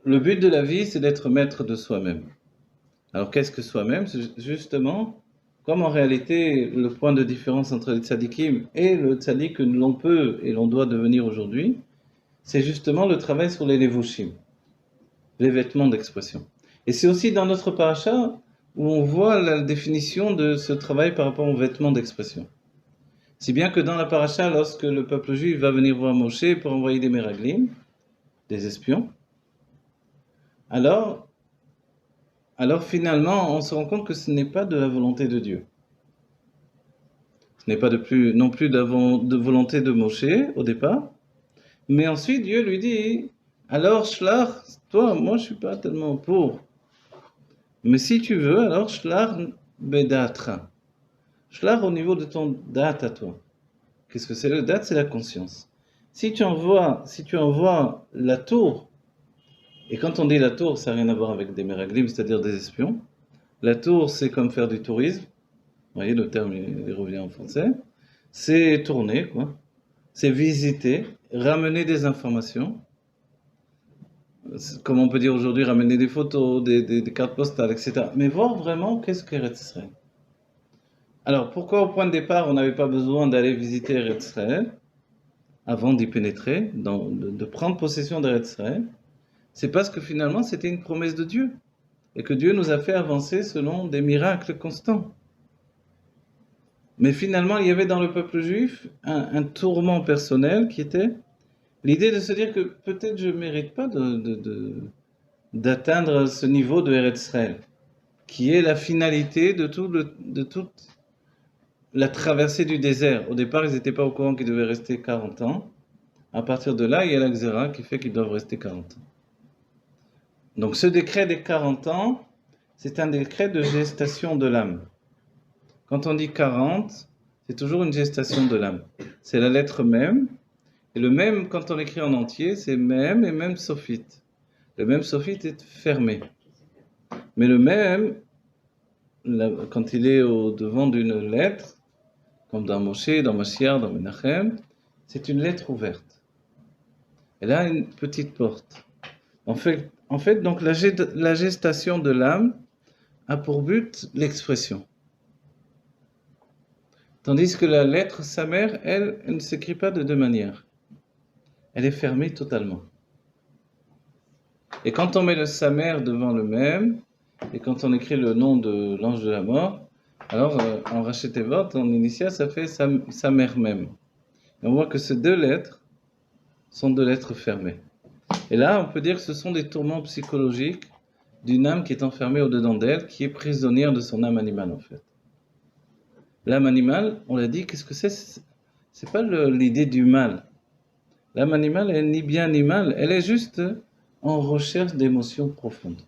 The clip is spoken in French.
Le but de la vie, c'est d'être maître de soi-même. Alors, qu'est-ce que soi-même? C'est justement, comme en réalité, le point de différence entre les tzadikim et le tzadik que l'on peut et l'on doit devenir aujourd'hui, c'est justement le travail sur les levushim, les vêtements d'expression. Et c'est aussi dans notre paracha où on voit la définition de ce travail par rapport aux vêtements d'expression. Si bien que dans la paracha, lorsque le peuple juif va venir voir Moshe pour envoyer des meraglim, des espions, alors, alors finalement, on se rend compte que ce n'est pas de la volonté de Dieu. Ce n'est pas non plus de volonté de Moshe au départ, mais ensuite Dieu lui dit, alors Shlach, toi, moi je suis pas tellement pour, mais si tu veux, alors Shlach bedatra. Shlach au niveau de ton date à toi. Qu'est-ce que c'est le date? C'est la conscience. Si tu envoies la tour, et quand on dit la tour, ça n'a rien à voir avec des meraglim, c'est-à-dire des espions. La tour, c'est comme faire du tourisme. Vous voyez, le terme il revient en français. C'est tourner, quoi. C'est visiter, ramener des informations. Comme on peut dire aujourd'hui, ramener des photos, des cartes postales, etc. Mais voir vraiment qu'est-ce qu'Eretz Israël. Alors, pourquoi au point de départ, on n'avait pas besoin d'aller visiter Eretz Israël avant d'y pénétrer, de prendre possession d'Eretz Israël? C'est parce que finalement, c'était une promesse de Dieu. Et que Dieu nous a fait avancer selon des miracles constants. Mais finalement, il y avait dans le peuple juif un tourment personnel qui était l'idée de se dire que peut-être je ne mérite pas d'atteindre ce niveau de Eretz Israël, qui est la finalité de toute la traversée du désert. Au départ, ils n'étaient pas au courant qu'ils devaient rester 40 ans. À partir de là, il y a la Xéra qui fait qu'ils doivent rester 40 ans. Donc ce décret des 40 ans, c'est un décret de gestation de l'âme. Quand on dit 40, c'est toujours une gestation de l'âme. C'est la lettre même. Et le même, quand on écrit en entier, c'est même et même sophite. Le même sophite est fermé. Mais le même, quand il est au devant d'une lettre, comme dans Moshe, dans Mashiach, dans Menachem, c'est une lettre ouverte. Elle a une petite porte. En fait donc, la gestation de l'âme a pour but l'expression. Tandis que la lettre sa mère, elle ne s'écrit pas de deux manières. Elle est fermée totalement. Et quand on met le samer devant le même, et quand on écrit le nom de l'ange de la mort, alors en Rachetevot, en initial, ça fait samer même. Et on voit que ces deux lettres sont deux lettres fermées. Et là, on peut dire que ce sont des tourments psychologiques d'une âme qui est enfermée au-dedans d'elle, qui est prisonnière de son âme animale en fait. L'âme animale, on l'a dit, qu'est-ce que c'est? C'est pas l'idée du mal. L'âme animale, elle n'est ni bien ni mal, elle est juste en recherche d'émotions profondes.